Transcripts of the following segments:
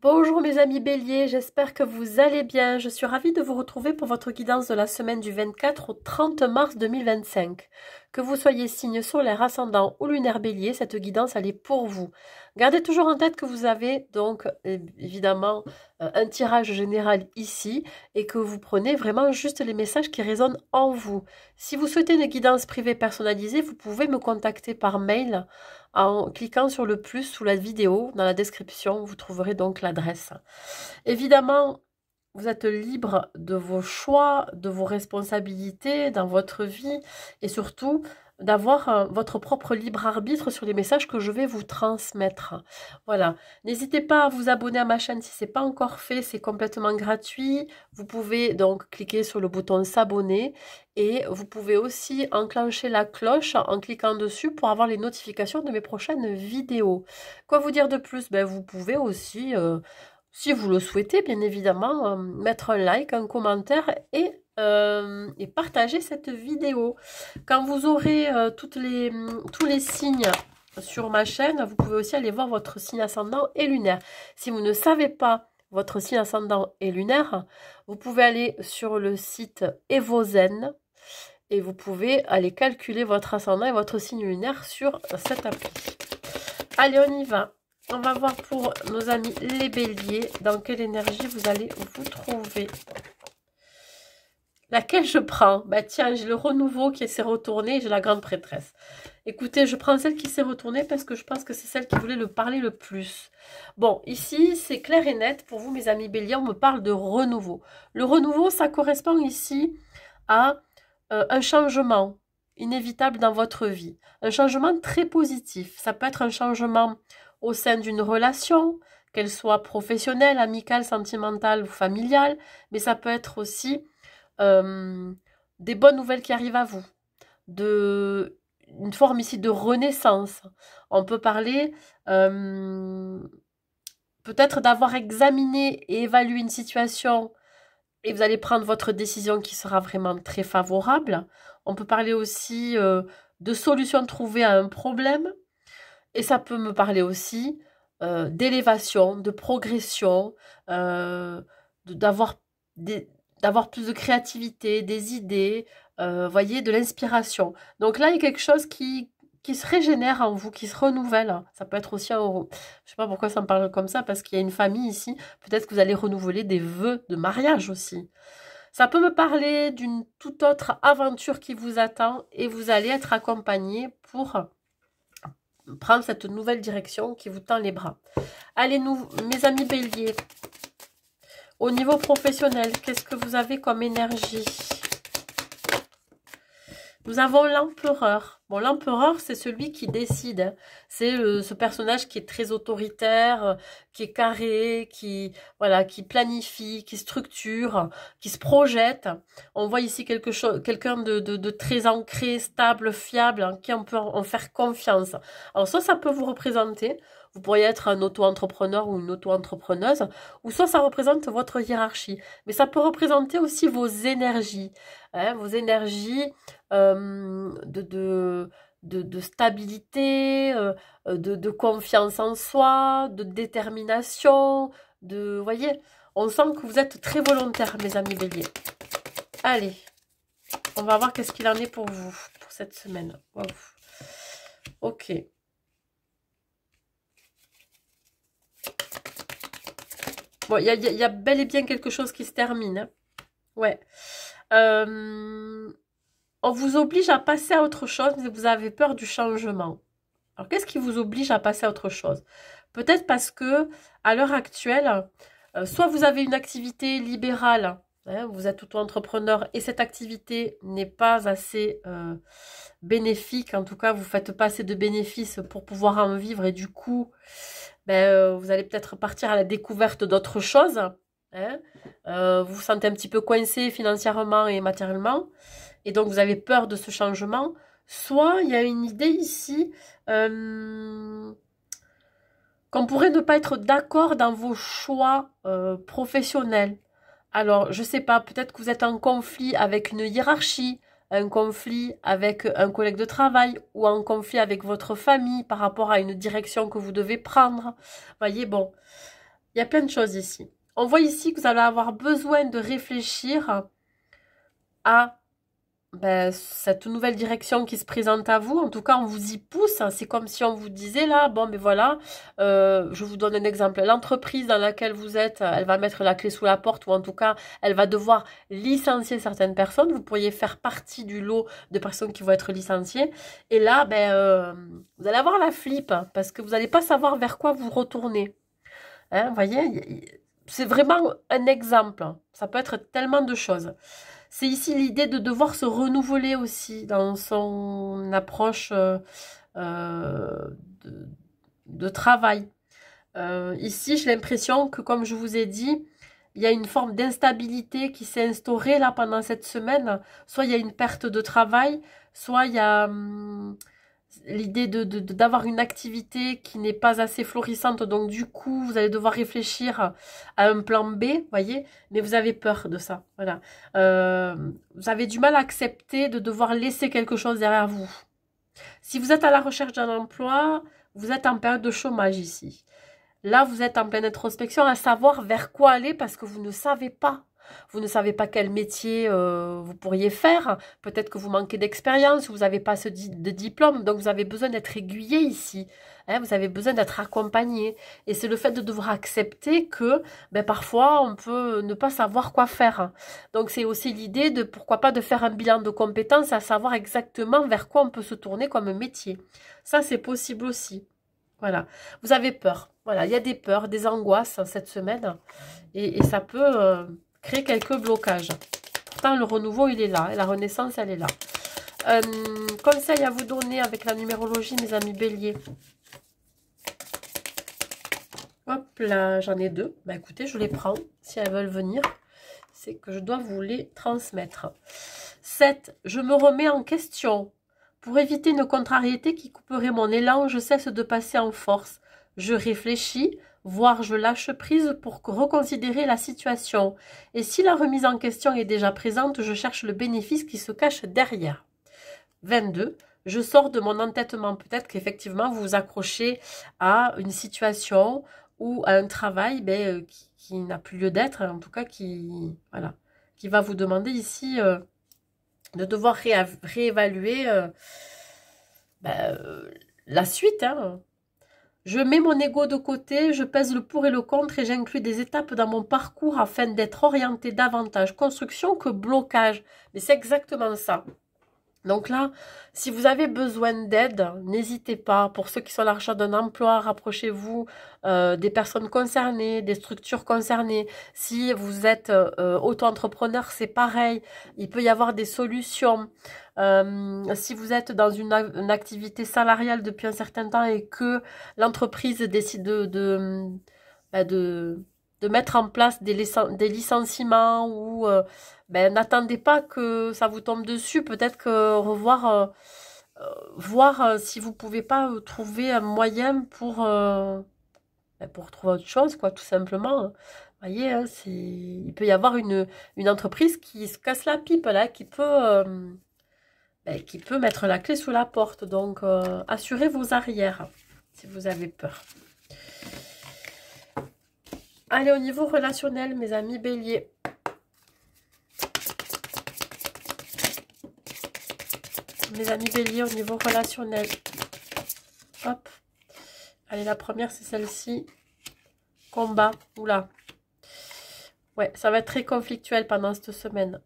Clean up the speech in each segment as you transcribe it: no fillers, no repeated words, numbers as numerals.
Bonjour mes amis béliers, j'espère que vous allez bien. Je suis ravie de vous retrouver pour votre guidance de la semaine du 24 au 30 mars 2025. Que vous soyez signe solaire, ascendant ou lunaire bélier, cette guidance elle est pour vous. Gardez toujours en tête que vous avez donc évidemment un tirage général ici et que vous prenez vraiment juste les messages qui résonnent en vous. Si vous souhaitez une guidance privée personnalisée, vous pouvez me contacter par mail en cliquant sur le plus sous la vidéo. Dans la description, vous trouverez donc l'adresse. Évidemment, vous êtes libre de vos choix, de vos responsabilités dans votre vie et surtout d'avoir votre propre libre arbitre sur les messages que je vais vous transmettre. Voilà. N'hésitez pas à vous abonner à ma chaîne si ce n'est pas encore fait, c'est complètement gratuit. Vous pouvez donc cliquer sur le bouton s'abonner et vous pouvez aussi enclencher la cloche en cliquant dessus pour avoir les notifications de mes prochaines vidéos. Quoi vous dire de plus? Vous pouvez aussi si vous le souhaitez, bien évidemment, mettre un like, un commentaire et partager cette vidéo. Quand vous aurez tous les signes sur ma chaîne, vous pouvez aussi aller voir votre signe ascendant et lunaire. Si vous ne savez pas votre signe ascendant et lunaire, vous pouvez aller sur le site Evozen et vous pouvez aller calculer votre ascendant et votre signe lunaire sur cette appli. Allez, on y va. On va voir pour nos amis les béliers, dans quelle énergie vous allez vous trouver. Laquelle je prends? Tiens, j'ai le renouveau qui s'est retourné, j'ai la grande prêtresse. Écoutez, je prends celle qui s'est retournée parce que je pense que c'est celle qui voulait le parler le plus. Bon, ici, c'est clair et net. Pour vous, mes amis béliers, on me parle de renouveau. Le renouveau, ça correspond ici à un changement inévitable dans votre vie. Un changement très positif. Ça peut être un changement au sein d'une relation, qu'elle soit professionnelle, amicale, sentimentale ou familiale, mais ça peut être aussi des bonnes nouvelles qui arrivent à vous, une forme ici de renaissance. On peut parler peut-être d'avoir examiné et évalué une situation et vous allez prendre votre décision qui sera vraiment très favorable. On peut parler aussi de solutions trouvées à un problème. Et ça peut me parler aussi d'élévation, de progression, d'avoir plus de créativité, des idées, voyez, de l'inspiration. Donc là, il y a quelque chose qui se régénère en vous, qui se renouvelle. Ça peut être aussi je sais pas pourquoi ça me parle comme ça, parce qu'il y a une famille ici. Peut-être que vous allez renouveler des vœux de mariage aussi. Ça peut me parler d'une toute autre aventure qui vous attend et vous allez être accompagné pour prendre cette nouvelle direction qui vous tend les bras. Allez, mes amis béliers, au niveau professionnel, qu'est-ce que vous avez comme énergie? Nous avons l'empereur. Bon, l'empereur, c'est celui qui décide. C'est ce personnage qui est très autoritaire, qui est carré, qui planifie, qui structure, qui se projette. On voit ici quelqu'un de très ancré, stable, fiable, en qui on peut en faire confiance. Alors ça peut vous représenter. Vous pourriez être un auto-entrepreneur ou une auto-entrepreneuse, ou soit ça représente votre hiérarchie. Mais ça peut représenter aussi vos énergies. Vos énergies de stabilité, de confiance en soi, de détermination, voyez, on sent que vous êtes très volontaire, mes amis béliers. Allez, on va voir qu'est-ce qu'il en est pour vous, pour cette semaine. Wow. Ok. Bon, il y a bel et bien quelque chose qui se termine. Hein. Ouais. On vous oblige à passer à autre chose, mais vous avez peur du changement. Alors, qu'est-ce qui vous oblige à passer à autre chose? Peut-être parce que, à l'heure actuelle, soit vous avez une activité libérale, hein, vous êtes auto-entrepreneur et cette activité n'est pas assez bénéfique, en tout cas, vous ne faites pas assez de bénéfices pour pouvoir en vivre et du coup, vous allez peut-être partir à la découverte d'autres choses. Hein, vous vous sentez un petit peu coincé financièrement et matériellement et donc vous avez peur de ce changement. Soit il y a une idée ici qu'on pourrait ne pas être d'accord dans vos choix professionnels. Alors, je sais pas, peut-être que vous êtes en conflit avec une hiérarchie, un conflit avec un collègue de travail ou un conflit avec votre famille par rapport à une direction que vous devez prendre. Voyez, bon, Il y a plein de choses ici. On voit ici que vous allez avoir besoin de réfléchir à cette nouvelle direction qui se présente à vous. En tout cas, on vous y pousse. C'est comme si on vous disait là, bon, mais voilà, je vous donne un exemple. L'entreprise dans laquelle vous êtes, elle va mettre la clé sous la porte, ou en tout cas, elle va devoir licencier certaines personnes. Vous pourriez faire partie du lot de personnes qui vont être licenciées. Et là, vous allez avoir la flip, parce que vous n'allez pas savoir vers quoi vous retourner. Hein, vous voyez, c'est vraiment un exemple. Ça peut être tellement de choses. C'est ici l'idée de devoir se renouveler aussi dans son approche de, de travail. Ici, j'ai l'impression que, comme je vous ai dit, il y a une forme d'instabilité qui s'est instaurée là pendant cette semaine. Soit il y a une perte de travail, soit il y a l'idée d'avoir une activité qui n'est pas assez florissante. Donc du coup, vous allez devoir réfléchir à un plan B, voyez, mais vous avez peur de ça. Voilà. Vous avez du mal à accepter de devoir laisser quelque chose derrière vous. Si vous êtes à la recherche d'un emploi, vous êtes en période de chômage ici. Là, vous êtes en pleine introspection à savoir vers quoi aller parce que vous ne savez pas. Vous ne savez pas quel métier vous pourriez faire. Peut-être que vous manquez d'expérience, vous n'avez pas de diplôme. Donc, vous avez besoin d'être aiguillé ici. Hein, vous avez besoin d'être accompagné. Et c'est le fait de devoir accepter que parfois, on peut ne pas savoir quoi faire. Donc, c'est aussi l'idée de, pourquoi pas, de faire un bilan de compétences, à savoir exactement vers quoi on peut se tourner comme métier. Ça, c'est possible aussi. Voilà. Vous avez peur. Voilà, il y a des peurs, des angoisses cette semaine. Et ça peut créer quelques blocages. Pourtant, le renouveau, il est là. Et la renaissance, elle est là. Conseil à vous donner avec la numérologie, mes amis béliers. Hop là, j'en ai deux. Écoutez, je les prends si elles veulent venir. C'est que je dois vous les transmettre. 7. Je me remets en question. Pour éviter une contrariété qui couperait mon élan, je cesse de passer en force. Je réfléchis, voire je lâche prise pour reconsidérer la situation. Et si la remise en question est déjà présente, je cherche le bénéfice qui se cache derrière. 22. Je sors de mon entêtement. Peut-être qu'effectivement, vous vous accrochez à une situation ou à un travail qui n'a plus lieu d'être, en tout cas qui va vous demander ici de devoir réévaluer la suite. Hein. Je mets mon ego de côté, je pèse le pour et le contre et j'inclus des étapes dans mon parcours afin d'être orienté davantage construction que blocage. Mais c'est exactement ça. Donc là, si vous avez besoin d'aide, n'hésitez pas. Pour ceux qui sont à la recherche d'un emploi, rapprochez-vous des personnes concernées, des structures concernées. Si vous êtes auto-entrepreneur, c'est pareil. Il peut y avoir des solutions. Si vous êtes dans une activité salariale depuis un certain temps et que l'entreprise décide de mettre en place des licenciements ou n'attendez pas que ça vous tombe dessus. Peut-être que voir si vous pouvez pas trouver un moyen pour trouver autre chose, quoi, tout simplement. Vous voyez, hein, il peut y avoir une entreprise qui se casse la pipe, là, qui peut mettre la clé sous la porte. Donc, assurez vos arrières si vous avez peur. Allez, au niveau relationnel, mes amis béliers. Mes amis béliers, au niveau relationnel. Hop. Allez, la première, c'est celle-ci. Combat. Oula. Ouais, ça va être très conflictuel pendant cette semaine.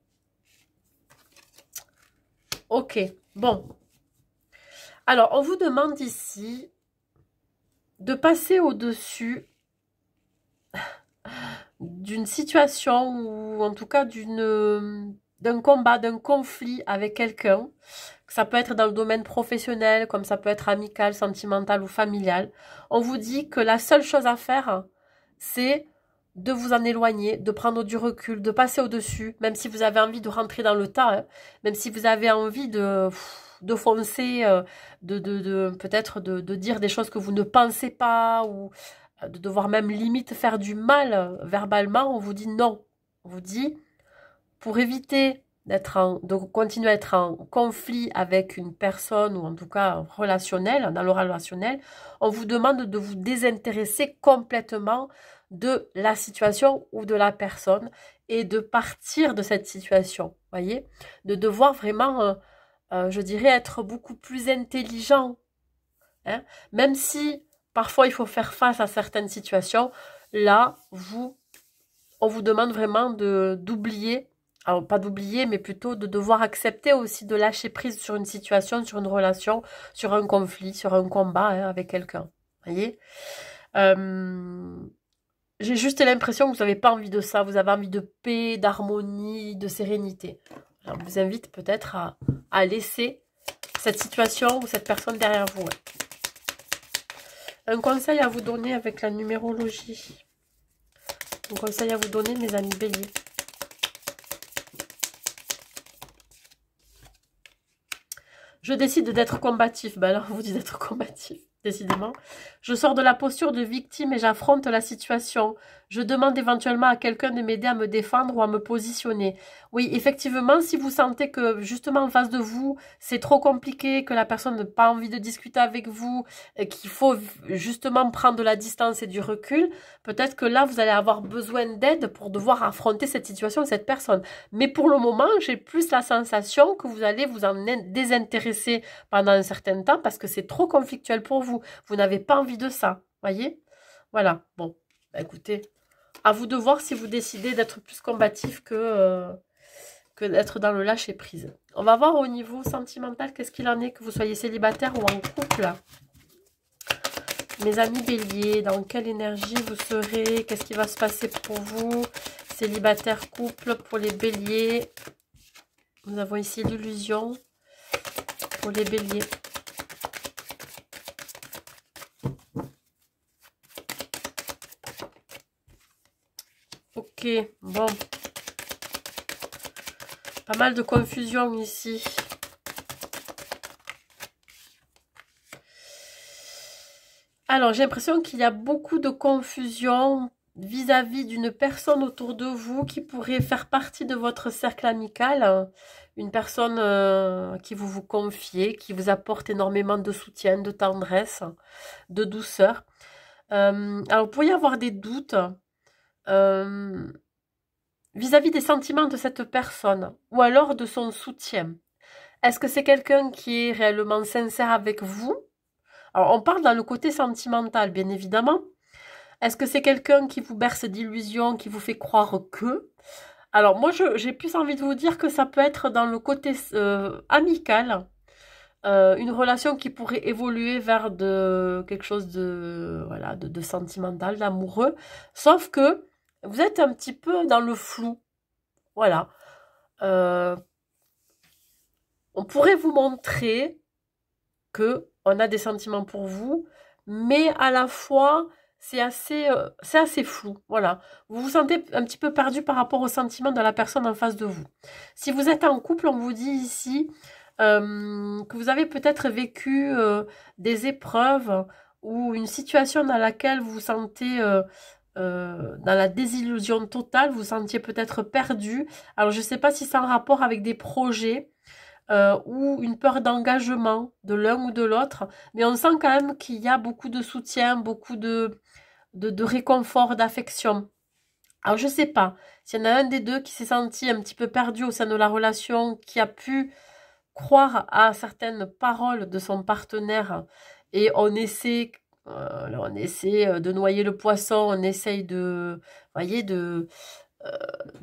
Ok. Bon. Alors, on vous demande ici de passer au-dessus d'une situation ou en tout cas d'un combat, d'un conflit avec quelqu'un. Ça peut être dans le domaine professionnel, comme ça peut être amical, sentimental ou familial. On vous dit que la seule chose à faire, c'est de vous en éloigner, de prendre du recul, de passer au-dessus, même si vous avez envie de rentrer dans le tas, hein, même si vous avez envie de foncer, peut-être de dire des choses que vous ne pensez pas, ou de devoir même limite faire du mal verbalement, on vous dit non. On vous dit, pour éviter de continuer à être en conflit avec une personne, ou en tout cas relationnel, dans le relationnel, on vous demande de vous désintéresser complètement de la situation ou de la personne et de partir de cette situation, voyez, de devoir vraiment, je dirais, être beaucoup plus intelligent, hein, même si parfois il faut faire face à certaines situations, là, on vous demande vraiment d'oublier, alors pas d'oublier, mais plutôt de devoir accepter aussi de lâcher prise sur une situation, sur une relation, sur un conflit, sur un combat, hein, avec quelqu'un. Voyez, euh, j'ai juste l'impression que vous n'avez pas envie de ça, vous avez envie de paix, d'harmonie, de sérénité. Alors, je vous invite peut-être à laisser cette situation ou cette personne derrière vous. Ouais. Un conseil à vous donner avec la numérologie. Un conseil à vous donner, mes amis béliers. Je décide d'être combatif. Ben alors, vous dites d'être combatif, décidément. Je sors de la posture de victime et j'affronte la situation. Je demande éventuellement à quelqu'un de m'aider à me défendre ou à me positionner. Oui, effectivement, si vous sentez que justement en face de vous, c'est trop compliqué, que la personne n'a pas envie de discuter avec vous, qu'il faut justement prendre de la distance et du recul, peut-être que là, vous allez avoir besoin d'aide pour devoir affronter cette situation et cette personne. Mais pour le moment, j'ai plus la sensation que vous allez vous en désintéresser pendant un certain temps parce que c'est trop conflictuel pour vous. Vous n'avez pas envie de ça, voyez? Voilà, bon, bah écoutez, à vous de voir si vous décidez d'être plus combatif que d'être dans le lâcher-prise. On va voir au niveau sentimental, qu'est-ce qu'il en est, que vous soyez célibataire ou en couple. Mes amis béliers, dans quelle énergie vous serez? Qu'est-ce qui va se passer pour vous? Célibataire, couple, pour les béliers. Nous avons ici l'illusion pour les béliers. Ok, bon. Pas mal de confusion ici. Alors, j'ai l'impression qu'il y a beaucoup de confusion vis-à-vis d'une personne autour de vous qui pourrait faire partie de votre cercle amical. Une personne qui vous confiez, qui vous apporte énormément de soutien, de tendresse, de douceur. Alors, vous pourriez avoir des doutes vis-à-vis des sentiments de cette personne ou alors de son soutien. Est-ce que c'est quelqu'un qui est réellement sincère avec vous? Alors, on parle dans le côté sentimental, bien évidemment. Est-ce que c'est quelqu'un qui vous berce d'illusions, qui vous fait croire que... Alors, moi, j'ai plus envie de vous dire que ça peut être dans le côté amical, une relation qui pourrait évoluer vers quelque chose de, voilà, de sentimental, d'amoureux. Sauf que vous êtes un petit peu dans le flou. Voilà. On pourrait vous montrer que on a des sentiments pour vous, mais à la fois c'est assez flou. Voilà, vous vous sentez un petit peu perdu par rapport aux sentiments de la personne en face de vous. Si vous êtes en couple, on vous dit ici que vous avez peut-être vécu des épreuves ou une situation dans laquelle vous vous sentez dans la désillusion totale, vous vous sentiez peut-être perdu. Alors je ne sais pas si c'est en rapport avec des projets ou une peur d'engagement de l'un ou de l'autre. Mais on sent quand même qu'il y a beaucoup de soutien, beaucoup de réconfort, d'affection. Alors je sais pas, s'il y en a un des deux qui s'est senti un petit peu perdu au sein de la relation, qui a pu croire à certaines paroles de son partenaire et on essaie de noyer le poisson, on essaye voyez, de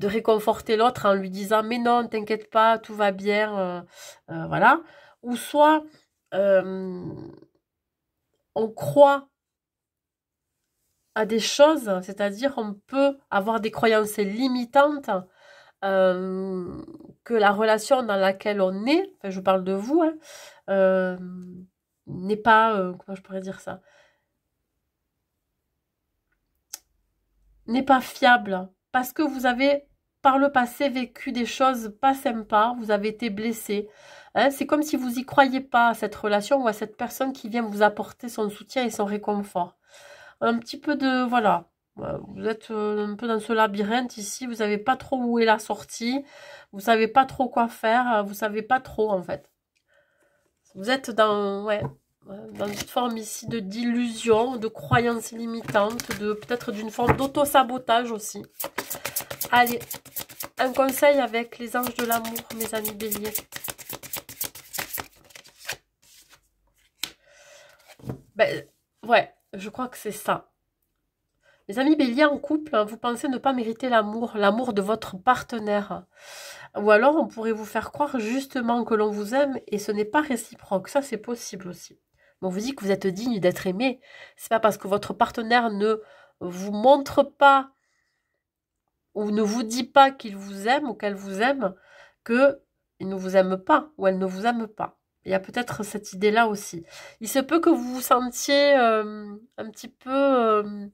réconforter l'autre en lui disant mais non, t'inquiète pas, tout va bien, voilà. Ou soit on croit à des choses, c'est-à-dire on peut avoir des croyances limitantes que la relation dans laquelle on est, enfin je parle de vous, hein, n'est pas, comment je pourrais dire ça, n'est pas fiable parce que vous avez par le passé vécu des choses pas sympas, vous avez été blessé. Hein, c'est comme si vous y croyez pas à cette relation ou à cette personne qui vient vous apporter son soutien et son réconfort. Un petit peu de... Voilà. Vous êtes un peu dans ce labyrinthe ici, vous savez pas trop où est la sortie, vous savez pas trop quoi faire, vous savez pas trop en fait. Vous êtes dans... Ouais, dans une forme ici de d'illusion, de croyance limitante, peut-être d'une forme d'auto-sabotage aussi. Allez, un conseil avec les anges de l'amour, mes amis béliers. Ben, ouais, je crois que c'est ça. Mes amis béliers en couple, hein, vous pensez ne pas mériter l'amour de votre partenaire. Ou alors, on pourrait vous faire croire justement que l'on vous aime et ce n'est pas réciproque. Ça, c'est possible aussi. Mais on vous dit que vous êtes digne d'être aimé. C'est pas parce que votre partenaire ne vous montre pas ou ne vous dit pas qu'il vous aime ou qu'elle vous aime que il ne vous aime pas ou elle ne vous aime pas. Il y a peut-être cette idée-là aussi. Il se peut que vous vous sentiez un petit peu...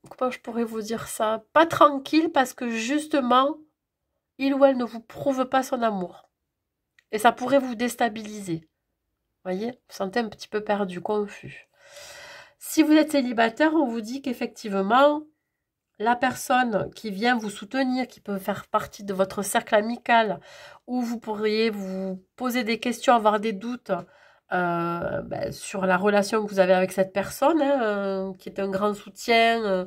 comment je pourrais vous dire ça? Pas tranquille parce que justement, il ou elle ne vous prouve pas son amour. Et ça pourrait vous déstabiliser. Vous voyez? Vous vous sentez un petit peu perdu, confus. Si vous êtes célibataire, on vous dit qu'effectivement, la personne qui vient vous soutenir, qui peut faire partie de votre cercle amical, où vous pourriez vous poser des questions, avoir des doutes sur la relation que vous avez avec cette personne, hein, qui est un grand soutien,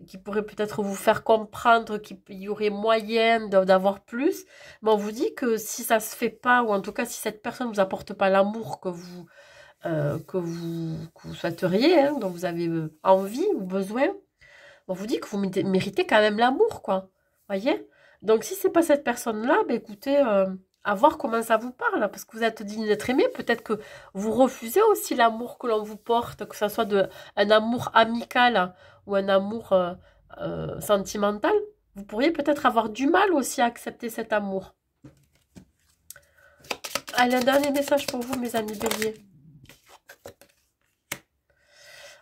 qui pourrait peut-être vous faire comprendre qu'il y aurait moyen d'avoir plus. Mais on vous dit que si ça se fait pas, ou en tout cas si cette personne ne vous apporte pas l'amour que vous souhaiteriez, hein, dont vous avez envie ou besoin, on vous dit que vous méritez quand même l'amour, quoi. Voyez? Donc, si c'est pas cette personne-là, ben écoutez, à voir comment ça vous parle, parce que vous êtes digne d'être aimé. Peut-être que vous refusez aussi l'amour que l'on vous porte, que ce soit un amour amical ou un amour sentimental. Vous pourriez peut-être avoir du mal aussi à accepter cet amour. Allez, un dernier message pour vous, mes amis béliers.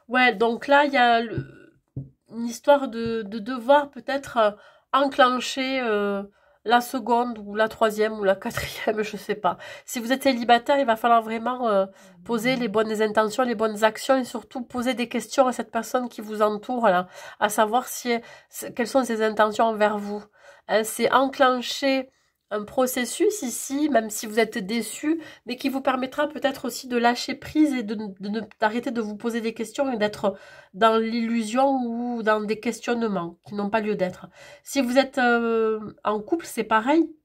Ouais, donc là, il y a une histoire de devoir peut-être enclencher la seconde ou la troisième ou la quatrième, je sais pas. Si vous êtes célibataire, il va falloir vraiment poser les bonnes intentions, les bonnes actions et surtout poser des questions à cette personne qui vous entoure là, à savoir quelles sont ses intentions envers vous. Hein, c'est enclencher un processus ici, même si vous êtes déçu, mais qui vous permettra peut-être aussi de lâcher prise et d'arrêter de vous poser des questions et d'être dans l'illusion ou dans des questionnements qui n'ont pas lieu d'être. Si vous êtes en couple, c'est pareil.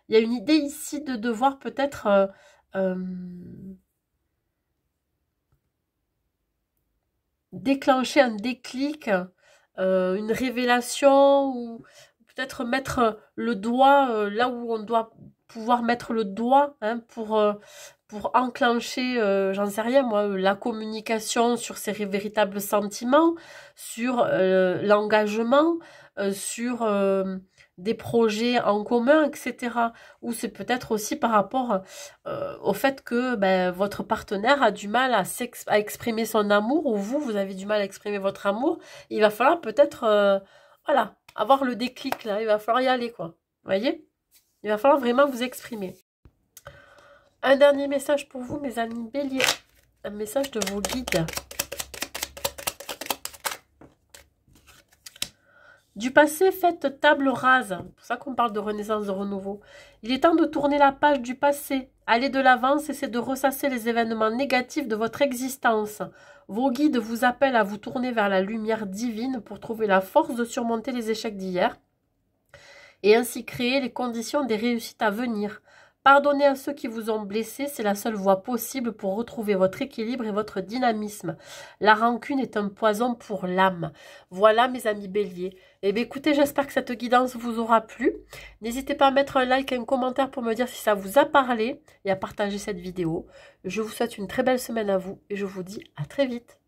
Il y a une idée ici de devoir peut-être déclencher un déclic, une révélation ou peut-être mettre le doigt là où on doit pouvoir mettre le doigt, hein, pour enclencher, j'en sais rien moi, la communication sur ses véritables sentiments, sur l'engagement, sur des projets en commun, etc. Ou c'est peut-être aussi par rapport au fait que votre partenaire a du mal à exprimer son amour, ou vous avez du mal à exprimer votre amour. Il va falloir peut-être, voilà, avoir le déclic là, il va falloir y aller, quoi. Vous voyez? Il va falloir vraiment vous exprimer. Un dernier message pour vous, mes amis béliers. Un message de vos guides. Du passé, faites table rase. C'est pour ça qu'on parle de renaissance, de renouveau. Il est temps de tourner la page du passé. Aller de l'avant, cessez de ressasser les événements négatifs de votre existence. Vos guides vous appellent à vous tourner vers la lumière divine pour trouver la force de surmonter les échecs d'hier et ainsi créer les conditions des réussites à venir. Pardonnez à ceux qui vous ont blessé, c'est la seule voie possible pour retrouver votre équilibre et votre dynamisme. La rancune est un poison pour l'âme. Voilà, mes amis béliers. Eh bien, écoutez, j'espère que cette guidance vous aura plu. N'hésitez pas à mettre un like et un commentaire pour me dire si ça vous a parlé et à partager cette vidéo. Je vous souhaite une très belle semaine à vous et je vous dis à très vite.